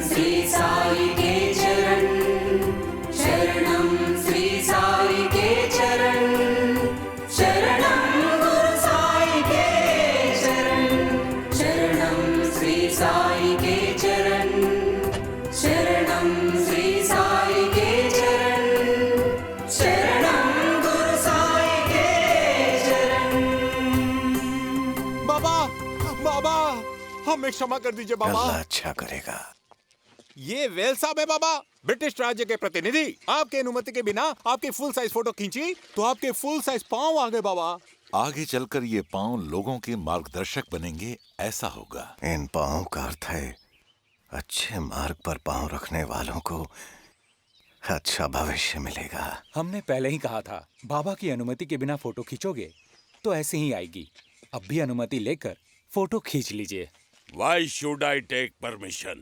श्री साई के चरण, शरणं श्री साई के चरण, शरणं गुरु साई के चरण, शरणं श्री साई के चरण, शरणं श्री साई के चरण, शरणं गुरु साई के चरण। बाबा, बाबा, हमें क्षमा कर दीजिए बाबा। अल्लाह अच्छा करेगा। ये वेल साहब है बाबा, ब्रिटिश राज्य के प्रतिनिधि। आपके अनुमति के बिना आपकी फुल साइज फोटो खींची तो आपके फुल साइज पाँव आ गए बाबा। आगे चलकर ये पांव लोगों के मार्गदर्शक बनेंगे, ऐसा होगा। इन पाँव का अर्थ है अच्छे मार्ग पर पाँव रखने वालों को अच्छा भविष्य मिलेगा। हमने पहले ही कहा था, बाबा की अनुमति के बिना फोटो खींचोगे तो ऐसे ही आएगी। अब भी अनुमति लेकर फोटो खींच लीजिए। Why should I take permission?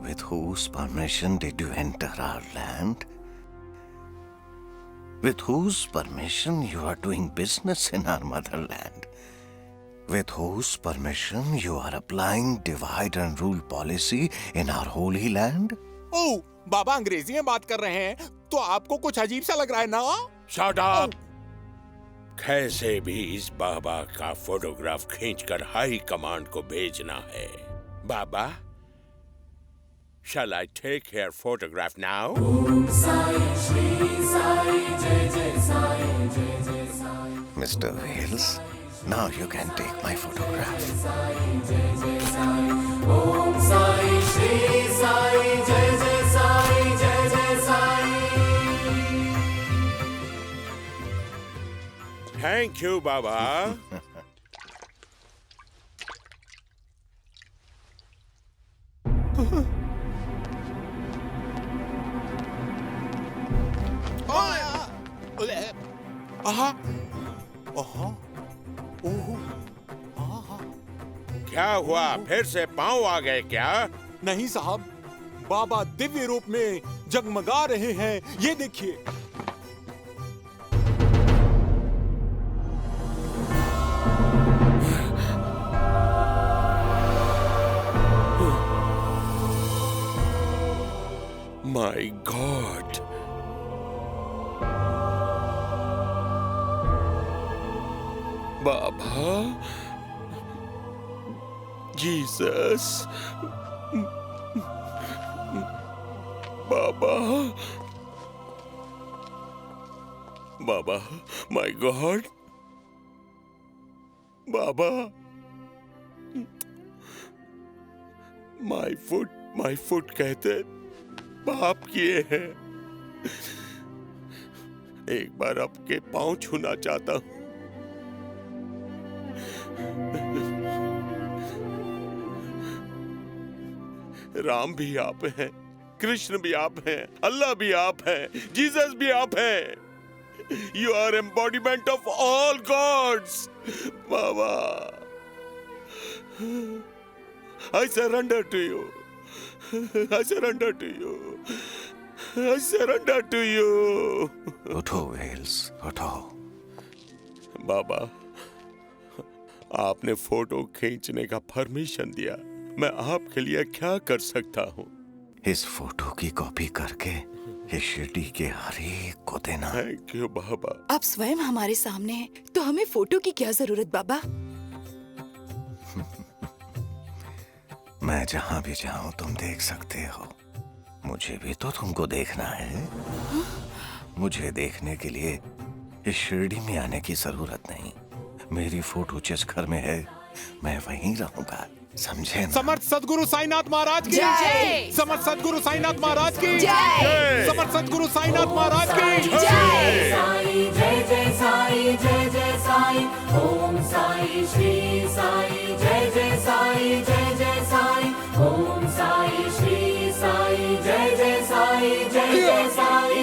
With whose permission did you enter our land? With whose permission you are doing business in our motherland? With whose permission you are applying divide and rule policy in our holy land? ओह, बाबा अंग्रेजी में बात कर रहे हैं तो आपको कुछ अजीब सा लग रहा है ना? Shut up! कैसे भी इस बाबा का फोटोग्राफ खींचकर हाई कमांड को भेजना है। बाबा, shall I take your photograph now? Mr. Wales, now you can take my photograph. Thank you, Baba. क्या हुआ? फिर से पाँव आ गए क्या? नहीं साहब, बाबा दिव्य रूप में जगमगा रहे हैं, ये देखिए। My God. Baba, Jesus, Baba, Baba, my God, Baba, my foot कहते पाप किए हैं। एक बार आपके पांव छूना चाहता हूं। राम भी आप हैं, कृष्ण भी आप हैं, अल्लाह भी आप हैं, जीसस भी आप हैं। You are embodiment of all gods. बाबा, I surrender to you. I surrender to you. I surrender to you. उठो वेल्स, उठो। बाबा, आपने फोटो खींचने का परमिशन दिया। मैं आपके लिए क्या कर सकता हूँ? इस फोटो की कॉपी करके इस शिरडी के हर एक को देना। थैंक यू बाबा। आप स्वयं हमारे सामने हैं, तो हमें फोटो की क्या जरूरत बाबा? मैं जहाँ भी जाऊँ तुम देख सकते हो। मुझे भी तो तुमको देखना है। मुझे देखने के लिए इस शिरडी में आने की जरूरत नहीं। मेरी फोटो जिस घर में है मैं वहीं रहूंगा, समझे ना? समर्थ सदगुरु साईनाथ महाराज की जय। समर्थ सदगुरु साईनाथ महाराज की जय। समर्थ सदगुरु साईनाथ महाराज की जय। साई जय जय साई, जय जय साई, ओम साई श्री साई, जय जय साई, जय जय साई, ओम साई श्री साई, जय जय साई, जय जय साई।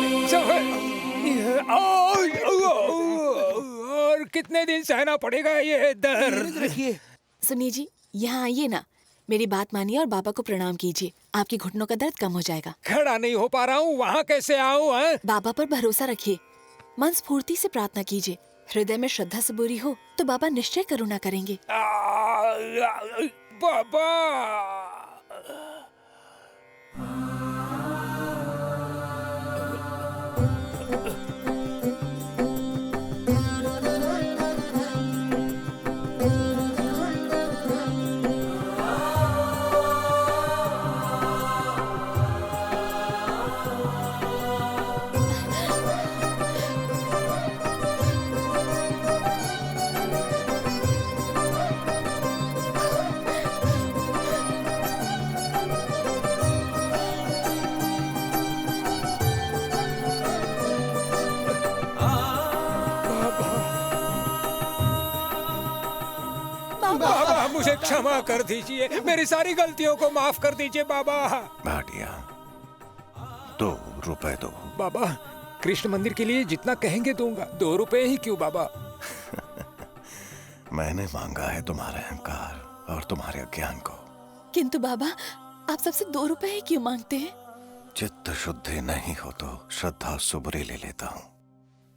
और कितने दिन सहना पड़ेगा ये दर्द? सुनिए जी, यहाँ आइए ना, मेरी बात मानिए और बाबा को प्रणाम कीजिए। आपके घुटनों का दर्द कम हो जाएगा। खड़ा नहीं हो पा रहा हूँ, वहाँ कैसे आऊँ? बाबा पर भरोसा रखिए, मन स्फूर्ति से प्रार्थना कीजिए। हृदय में श्रद्धा सबूरी हो तो बाबा निश्चय करुणा करेंगे। बाबा। बाबा मुझे क्षमा कर दीजिए, मेरी सारी गलतियों को माफ कर दीजिए बाबा। भाटिया, 2 रुपए दो। बाबा कृष्ण मंदिर के लिए जितना कहेंगे दूंगा, 2 रुपए ही क्यों बाबा? मैंने मांगा है तुम्हारा अहंकार और तुम्हारे अज्ञान को। किंतु बाबा आप सबसे 2 रुपए ही क्यों मांगते हैं? चित्त शुद्धि नहीं हो तो श्रद्धा सुबरी ले लेता हूँ,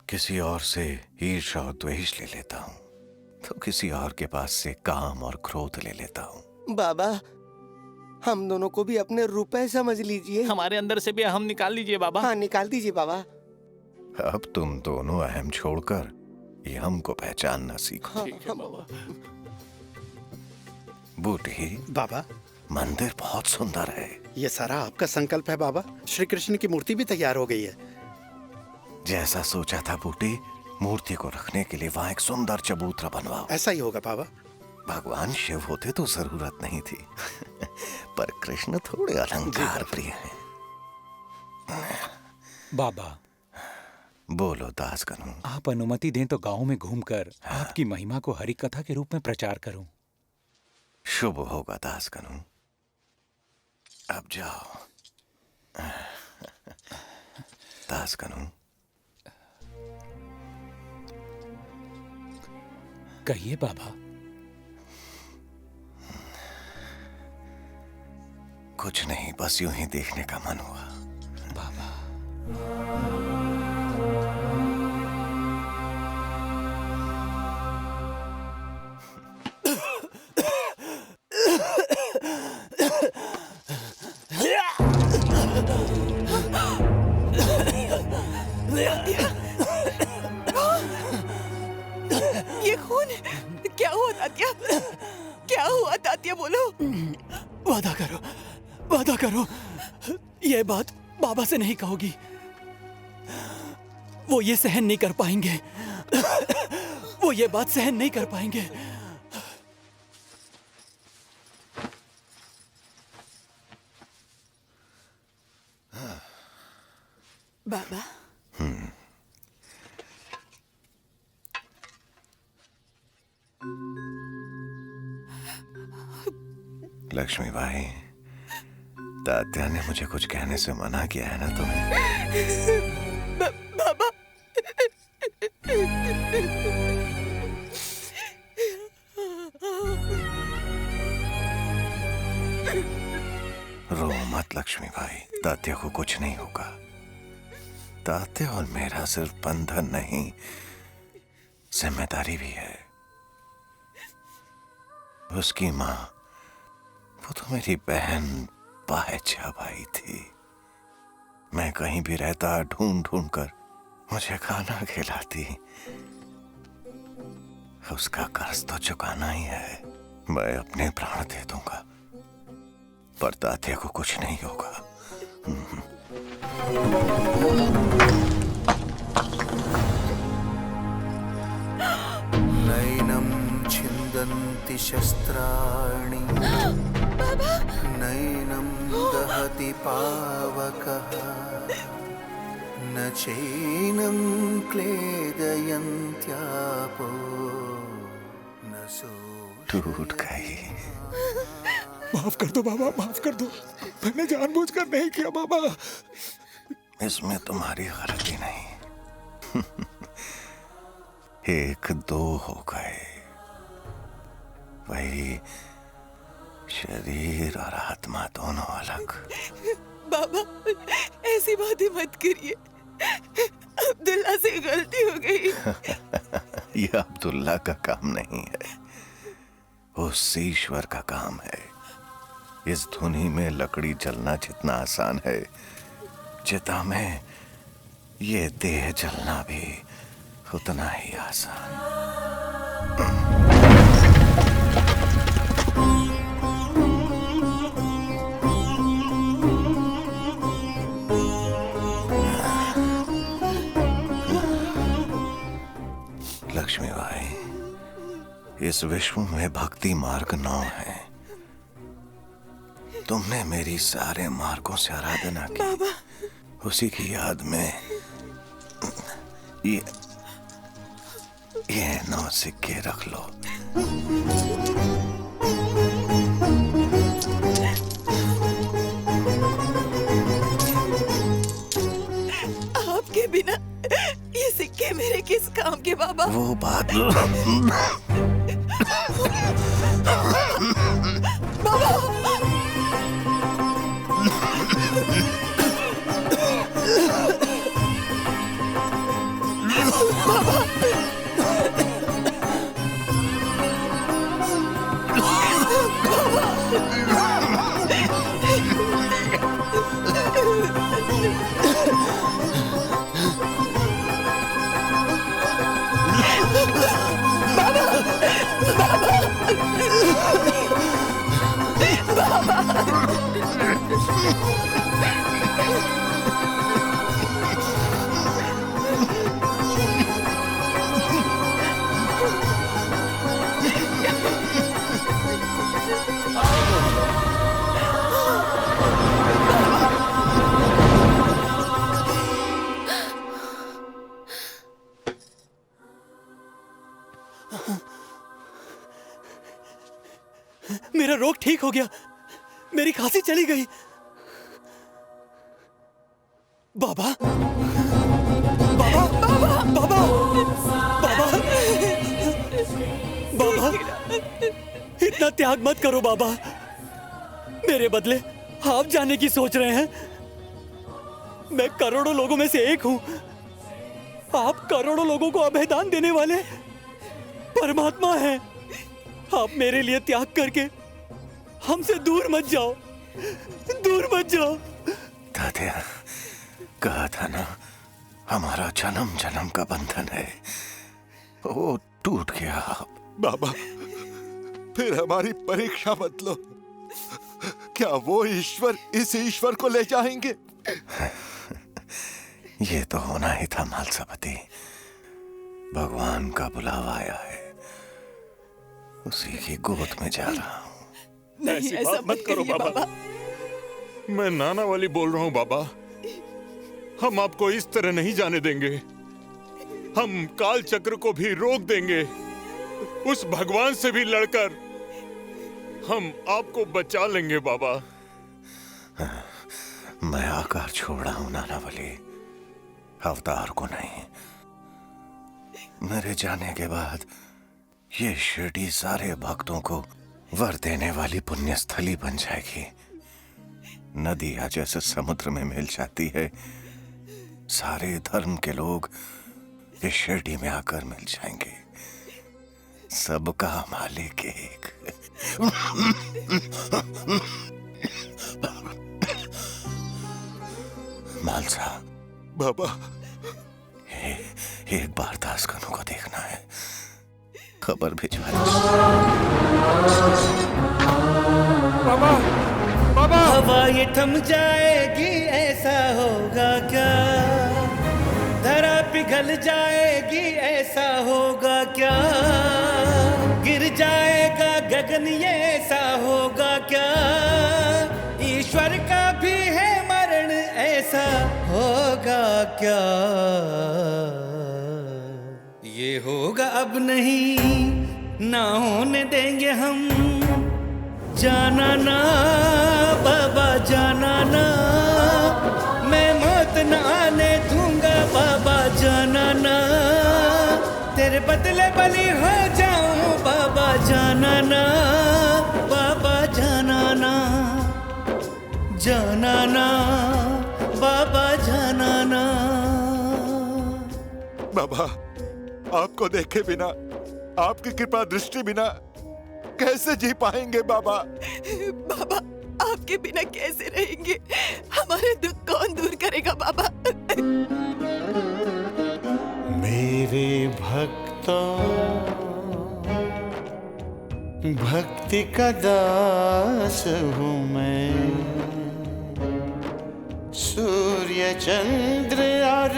किसी और से ईर्ष्या और द्वेष ले लेता हूँ, तो किसी और के पास से काम और क्रोध ले लेता हूँ। बाबा हम दोनों को भी अपने रुपए समझ लीजिए। हमारे अंदर से भी हम निकाल लीजिए बाबा। हाँ निकाल दीजिए बाबा। अब तुम दोनों अहम छोड़कर ये हमको पहचानना सीखो। ठीक है बाबा। बूटी, बाबा मंदिर बहुत सुंदर है। ये सारा आपका संकल्प है बाबा। श्री कृष्ण की मूर्ति भी तैयार हो गई है। जैसा सोचा था बूटी, मूर्ति को रखने के लिए वहाँ एक सुंदर चबूतरा बनवाओ। ऐसा ही होगा बाबा। भगवान शिव होते तो जरूरत नहीं थी पर कृष्ण थोड़े अलंकार प्रिय हैं। बाबा बोलो दासगणु। आप अनुमति दें तो गांव में घूमकर आपकी महिमा को हरि कथा के रूप में प्रचार करूं। शुभ होगा दासगणु, अब जाओ। दासगणु कहिए बाबा। कुछ नहीं, बस यूं ही देखने का मन हुआ। बाबा ये खून क्या हुआ तात्या? क्या हुआ तात्या बोलो। वादा करो, वादा करो, ये बात बाबा से नहीं कहोगी। वो ये सहन नहीं कर पाएंगे, वो ये बात सहन नहीं कर पाएंगे। बाबा लक्ष्मीबाई, तात्या ने मुझे कुछ कहने से मना किया है ना तुम्हें? बाबा रो मत लक्ष्मीबाई, तात्या को कुछ नहीं होगा। तात्या और मेरा सिर्फ बंधन नहीं, जिम्मेदारी भी है। उसकी माँ, वो तो मेरी बहन पायचा भाई थी। मैं कहीं भी रहता ढूंढ ढूंढ कर मुझे खाना खिलाती। उसका कर्ज तो चुकाना ही है। मैं अपने प्राण दे दूंगा पर तात्या को कुछ नहीं होगा। नैनं छिन्दन्ति शस्त्राणि नैनं दहति पावकः न चैनं क्लेदयन्त्यापो न टूट गई। माफ कर दो बाबा, माफ कर दो। मैंने जानबूझकर नहीं किया बाबा। इसमें तुम्हारी गलती नहीं। 1-2 हो गए, वही शरीर और आत्मा दोनों अलग। बाबा ऐसी बातें मत करिए, अब्दुल्ला से गलती हो गई। ये अब्दुल्ला का काम नहीं है, उस ईश्वर का काम है। इस धुनी में लकड़ी जलना जितना आसान है, चिता में ये देह जलना भी उतना ही आसान। लक्ष्मीबाई, इस विश्व में भक्ति मार्ग 9 है। तुमने मेरी सारे मार्गों से आराधना की। बाबा। उसी की याद में ये 9 सिक्के रख लो। आपके बिना ये सिक्के मेरे किस काम के बाबा? वो बात मेरा रोग ठीक हो गया, मेरी खांसी चली गई। बाबा, बाबा, बाबा, बाबा, बाबा, इतना त्याग मत करो बाबा। मेरे बदले आप जाने की सोच रहे हैं। मैं करोड़ों लोगों में से एक हूं। आप करोड़ों लोगों को अभयदान देने वाले परमात्मा हैं। आप मेरे लिए त्याग करके हमसे दूर मत जाओ, दूर मत जाओ। तात्या, कहा था ना, हमारा जन्म जन्म का बंधन है, वो टूट गया। बाबा, फिर हमारी परीक्षा मत लो। क्या वो ईश्वर इस ईश्वर को ले जाएंगे? ये तो होना ही था मालसापति। भगवान का बुलावा आया है, उसी की गोद में जा रहा हूँ। नहीं, ऐसी बात मत करो बाबा। मैं नाना वाली बोल रहा हूँ बाबा। हम आपको इस तरह नहीं जाने देंगे। हम काल चक्र को भी रोक देंगे। उस भगवान से भी लड़कर हम आपको बचा लेंगे बाबा। मैं आकार छोड़ रहा हूँ नाना वाली, अवतार को नहीं। मेरे जाने के बाद ये शिरडी सारे भक्तों को वर देने वाली पुण्य स्थली बन जाएगी। नदियां जैसे समुद्र में मिल जाती है, सारे धर्म के लोग इस शिरडी में आकर मिल जाएंगे। सबका मालिक एक। मालसा बाबा, एक बार दासगणों को देखना है, खबर भिजवा दो। बाबा, बाबा, हवा ये थम जाएगी, ऐसा होगा क्या? धरा पिघल जाएगी, ऐसा होगा क्या? गिर जाएगा गगन, ये ऐसा होगा क्या? ईश्वर का भी है मरण, ऐसा होगा क्या? ये होगा अब नहीं, ना होने देंगे हम। जाना ना बाबा, जाना ना, मैं मौत न आने दूंगा बाबा, जाना ना। तेरे बदले बलि हो जाऊं बाबा, जाना ना बाबा, जाना ना, जाना ना बाबा, जाना ना। बाबा, आपको देखे बिना, आपकी कृपा दृष्टि बिना कैसे जी पाएंगे बाबा? बाबा आपके बिना कैसे रहेंगे? हमारे दुख कौन दूर करेगा बाबा? मेरे भक्तों भक्ति का दास हूँ मैं, सूर्य चंद्र और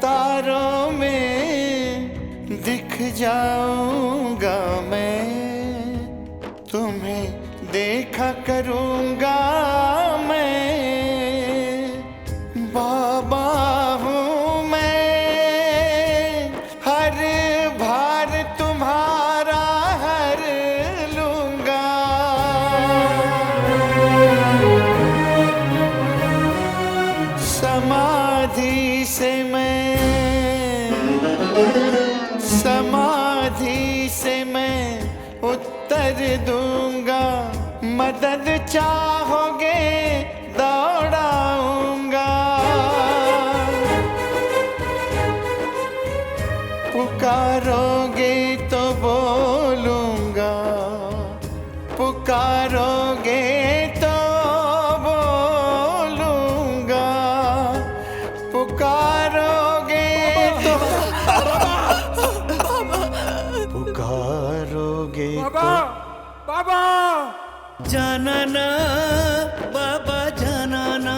तारों में दिख जाऊंगा मैं, तुम्हें देखा करूंगा मैं, बाबा हूँ मैं, हर भार तुम्हारा हर लूंगा। समाधि से मैं उत्तर दूंगा, मदद चाहोगे दौड़ाऊंगा, पुकारोगे तो बोलूंगा, पुकारोगे तो बोलूंगा, पुकारोगे तो पुकारोगे बाबा जाना ना बाबा, जाना ना,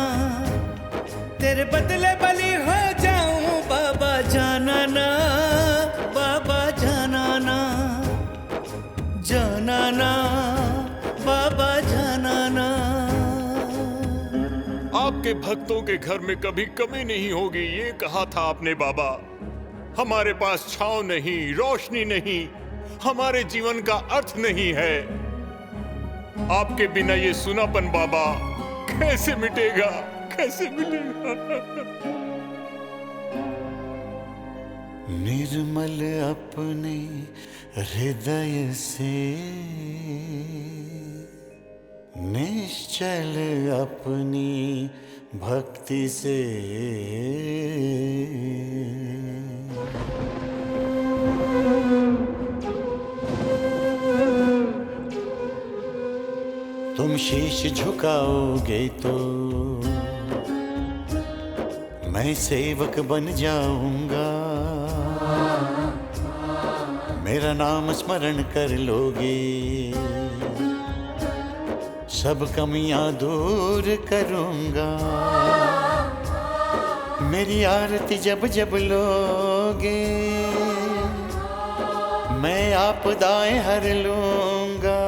तेरे बदले बलि हो जाऊं बाबा, जाना ना बाबा, जाना ना, जाना ना बाबा, जाना ना। आपके भक्तों के घर में कभी कमी नहीं होगी, ये कहा था आपने बाबा। हमारे पास छांव नहीं, रोशनी नहीं, हमारे जीवन का अर्थ नहीं है। आपके बिना ये सुनापन बाबा कैसे मिटेगा, कैसे मिटेगा? निर्मल अपने हृदय से, निश्चल अपनी भक्ति से, तुम शीश झुकाओगे तो मैं सेवक बन जाऊंगा, मेरा नाम स्मरण कर लोगे, सब कमियां दूर करूंगा, मेरी आरती जब जब लोगे, मैं आपदाएं हर लूंगा,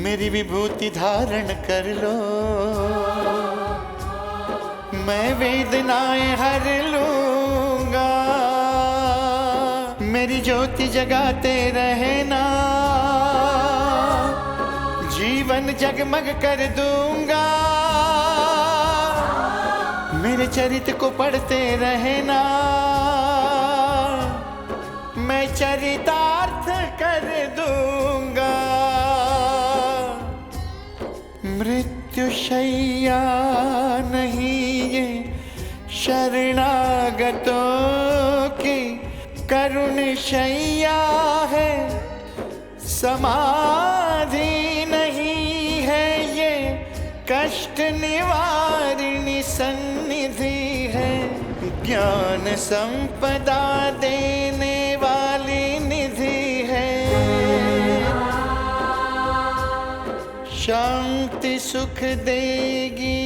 मेरी विभूति धारण कर लो, मैं वेदनाएं हर लूंगा, मेरी ज्योति जगाते रहना, जीवन जगमग कर दूंगा, मेरे चरित्र को पढ़ते रहना, मैं चरितार्थ कर दूंगा, मृत्यु शैया नहीं ये शरणागतों की करुण शैया है, समाधि नहीं है ये कष्ट निवारिणी सन्निधि है, ज्ञान संपदा देने वाली निधि है, शांति सुख देगी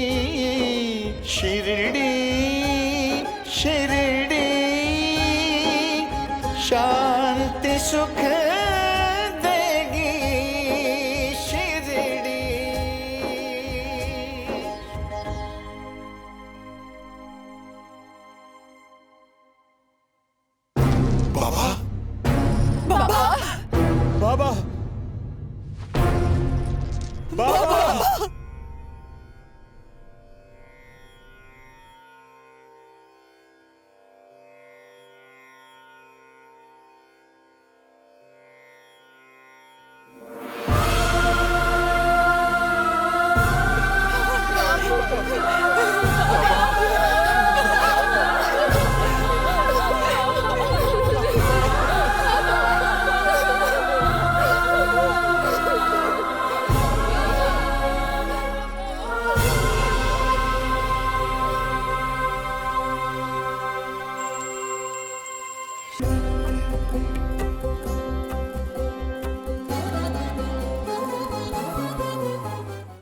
शिरडी शिरडी, शांति सुख देगी शिरडी। बाबा बाबा बाबा बाबा